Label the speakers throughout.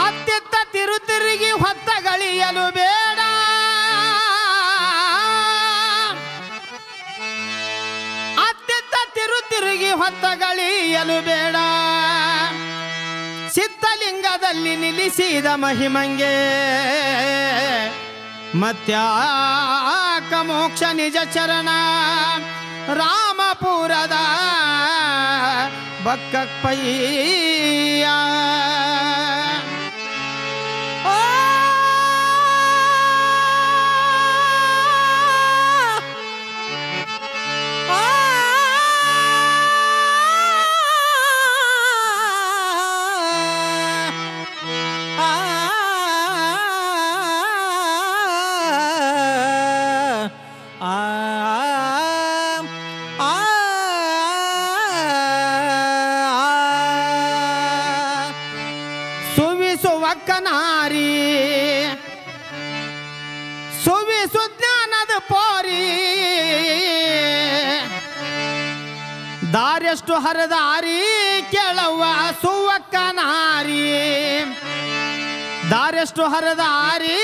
Speaker 1: ಅತ್ತಿತ್ತ ತಿರುತಿರುಗಿ ಹೊತ್ತ ಗಳಿಯಲು ಬೇಡ, ಅತ್ತಿತ್ತ ತಿರುತಿರುಗಿ ಹೊತ್ತ ಗಳಿಯಲು ಬೇಡ. ಸಿದ್ಧಲಿಂಗದಲ್ಲಿ ನಿಲ್ಲಿಸಿದ ಮಹಿಮಂಗೆ ಮತ್ಯಾಕ ಮೋಕ್ಷ ನಿಜ ಚರಣ. ರಾಮಪುರದ ಬಕ್ಕಪ್ಪಯ್ಯ ಸುವಿಸುವಕ್ಕನಾರಿ ಸುವಿಸು ಜ್ಞಾನದ ಪೋರಿ. ದಾರ್ಯಷ್ಟು ಹರದಾರಿ ಕೇಳವ್ವ ಸುವಕ್ಕನಾರಿ, ದಾರ್ಯಷ್ಟು ಹರದಾರಿ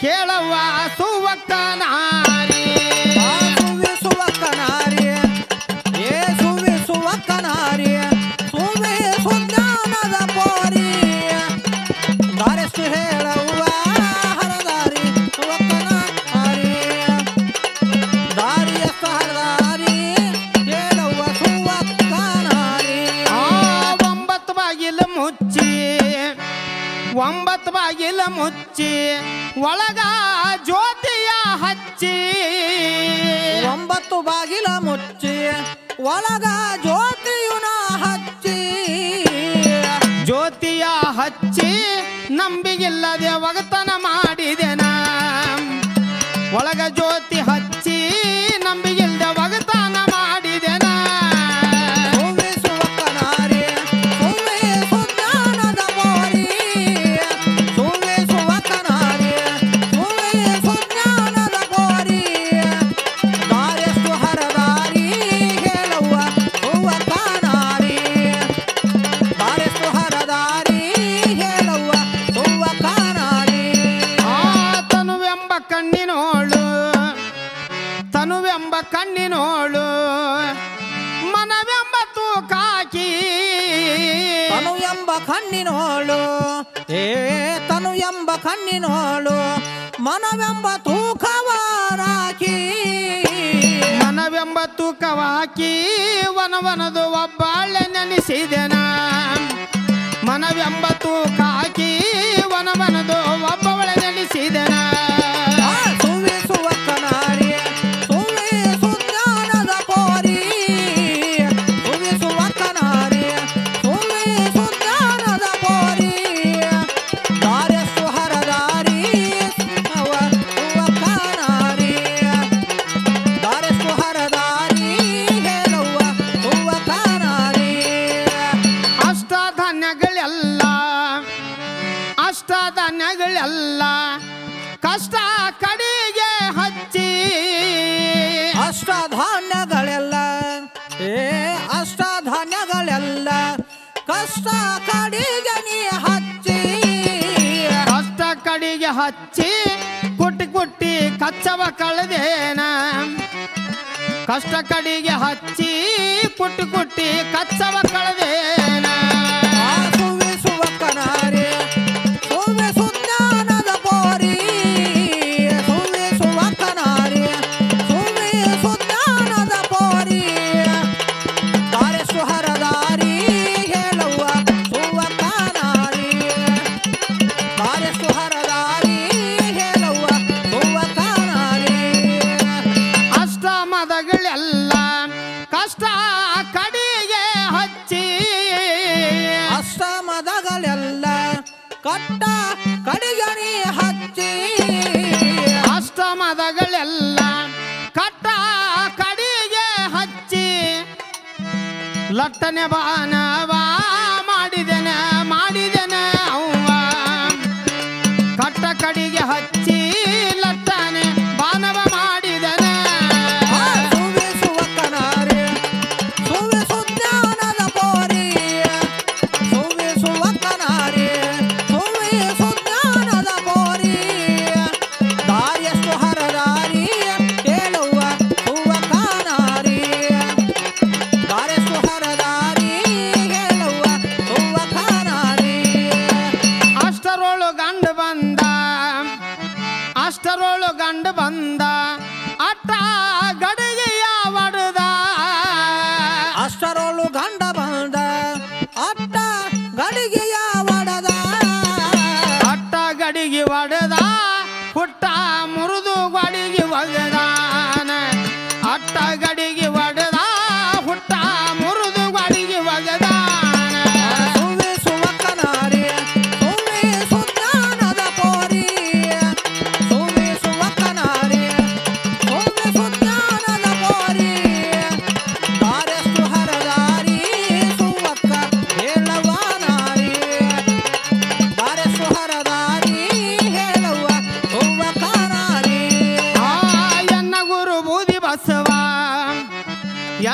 Speaker 1: ಕೇಳವ್ವ ಸುವಕ್ಕನಾರಿ.
Speaker 2: ಸುವಿಸುವಕ್ಕನಾರಿ ಏ ಸುವಿಸುವಕ್ಕನಾರಿ ಸುವಿಸು ಜ್ಞಾನದ ಪೋರಿ. ದಾರೆಷ್ಟು ಹೇಳವ್ವ ಹರದಾರಿ ಸುವಕ್ಕನಾರಿ, ದಾರಿಯಷ್ಟು ಹರದಾರಿ ಹೇಳವ್ವ ಸುವಕ್ಕನಾರಿ.
Speaker 1: ಒಂಬತ್ತು ಬಾಗಿಲು ಮುಚ್ಚಿ, ಒಂಬತ್ತು ಬಾಗಿಲು ಮುಚ್ಚಿ ಒಳಗ ಜ್ಯೋತಿಯ ಹಚ್ಚಿ.
Speaker 2: ಒಂಬತ್ತು ಬಾಗಿಲ ಮುಚ್ಚಿ ಒಳಗ ಜ್ಯೋತಿಯುನ ಹಚ್ಚಿ.
Speaker 1: ಜ್ಯೋತಿಯ ಹಚ್ಚಿ ನಂಬಿಗಿಲ್ಲದೆ ಒಗತನ ಮಾಡಿದೆನ. ಒಳಗ ಜ್ಯೋತಿ ಹಚ್ಚಿ ನಂಬಿಗಿಲ್ಲದೆ ಒಗತನ ಮಾಡಿದೆನ.
Speaker 2: ಸುವಿಸುವಕ್ಕನಾರಿ ಸುವಿಸು ಜ್ಞಾನದ ಪೋರಿ, ಸುವಿಸುವಕ್ಕನಾರಿ ಸುವಿಸು ಜ್ಞಾನದ ಪೋರಿ. ದಾರೆಷ್ಟು ಹರದಾರಿ ಹೇಳವ್ವ ಸುವಕ್ಕನಾರಿ, ದಾರೆಷ್ಟು ಹರದಾರಿ ಹೇಳವ್ವ ಸುವಕ್ಕನಾರಿ.
Speaker 1: ತನುವೆಂಬ ಕಣ್ಣಿನೋಳು, ತನುವೆಂಬ ಕಣ್ಣಿನೋಳು ಮನವೆಂಬ ತೂಕಾಕಿ.
Speaker 2: ತನು ಎಂಬ ಕಣ್ಣಿನೋಳು ಏ ತನು ಎಂಬ ಕಣ್ಣಿನೋಳು ಮನವೆಂಬ ತೂಕವಾರಾಕಿ.
Speaker 1: ಮನವೆಂಬ ತೂಕವಾಕಿ ವನವನದು ಒಬ್ಬಾಳೆ ನೆನೆಸಿದೆನ. ಮನವೆಂಬ ತೂಕಾಕಿ ವನವನದು ಒಬ್ಬವಳೆ ನೆನೆಸಿದೆನ.
Speaker 2: ಸುವಿಸುವಕ್ಕನಾರಿ ಸುವಿಸು ಜ್ಞಾನದ ಪೋರಿ, ಸುವಿಸುವಕ್ಕನಾರಿ ಸುವಿಸು ಜ್ಞಾನದ ಪೋರಿ. ದಾರೆಷ್ಟು ಹರದಾರಿ ಸುವಕ್ಕನಾರಿ, ದಾರೆಷ್ಟು ಹರದಾರಿ ಹೇಳವ್ವ ಸುವಕ್ಕನಾರಿ.
Speaker 1: ಅಷ್ಟಧಾನ್ಯಗಳೆಲ್ಲ, ಅಷ್ಟಧಾನ್ಯಗಳೆಲ್ಲ ಕಷ್ಟ ಕಡೆಗೆ ಹಚ್ಚಿ.
Speaker 2: ಅಷ್ಟಧಾನ್ಯಗಳೆಲ್ಲ ಏ ಅಷ್ಟಧಾನ್ಯಗಳೆಲ್ಲ ಕಷ್ಟ ಕಡೆಗೆ ನೀ ಹಚ್ಚಿ.
Speaker 1: ಕಷ್ಟ ಕಡೆಗೆ ಹಚ್ಚಿ ಕುಟ್ಟಿ ಕುಟ್ಟಿ ಕಚ್ಚವ ಕಳೆದೇನ. ಕಷ್ಟ ಕಡೆಗೆ ಹಚ್ಚಿ ಕುಟ್ಟಿ ಕುಟ್ಟಿ ಕಚ್ಚವ ಕಳೆದೇನ.
Speaker 2: ಸುವಿಸುವಕ್ಕನಾರಿ ಸುವಿಸು ಜ್ಞಾನದ ಪೋರಿ, ಸುವಿಸುವಕ್ಕನಾರಿ ಸುವಿಸು ಜ್ಞಾನದ ಪೋರಿ. ದಾರೆಷ್ಟು ಹರದಾರಿ ಹೇಳವ್ವ ಸುವಕ್ಕನಾರಿ, ದಾರೆಷ್ಟು ಹರದಾರಿ ಹೇಳವ್ವ ಸುವಕ್ಕನಾರಿ.
Speaker 1: ಅಷ್ಟ ಮದಗಳೆಲ್ಲ ಕಷ್ಟ ಕಡೆಗೆ ಹಚ್ಚಿ.
Speaker 2: ಅಷ್ಟಮದಗಳೆಲ್ಲ ಕಟ್ಟ ಕಡಿಗಣಿ ಹಚ್ಚಿ.
Speaker 1: ಅಷ್ಟಮದಗಳೆಲ್ಲ ಕಟ್ಟ ಕಡೆಗೆ ಹಚ್ಚಿ. ಲಟ್ಟನೆ ಬಾನವ ಮಾಡಿದೆನೆ ಮಾಡಿದೆನೆ ಅವ್ವ. ಕಟ್ಟ ಕಡೆಗೆ ಹಚ್ಚಿ ಲಟ್ಟನೆ ಬಾನವ ಮಾಡಿದೆನೆ.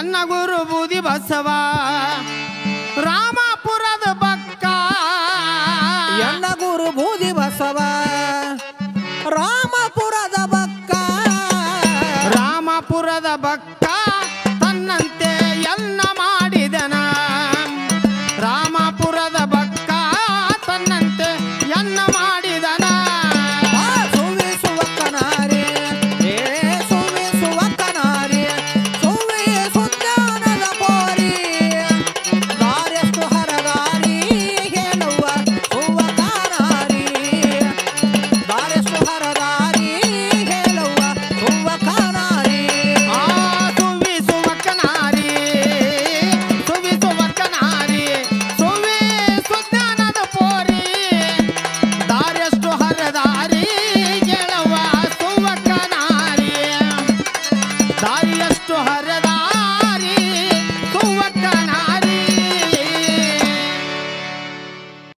Speaker 1: ಎನ್ನ ಗುರು ಬೂದಿ ಬಸವ ರಾಮಪುರದ ಬಕ್ಕ
Speaker 2: ಎನ್ನ ಗುರು ಬೂದಿ ಬಸವ ರಾಮಪುರದ ಬಕ್ಕ
Speaker 1: ರಾಮಪುರದ ಬಕ್ಕ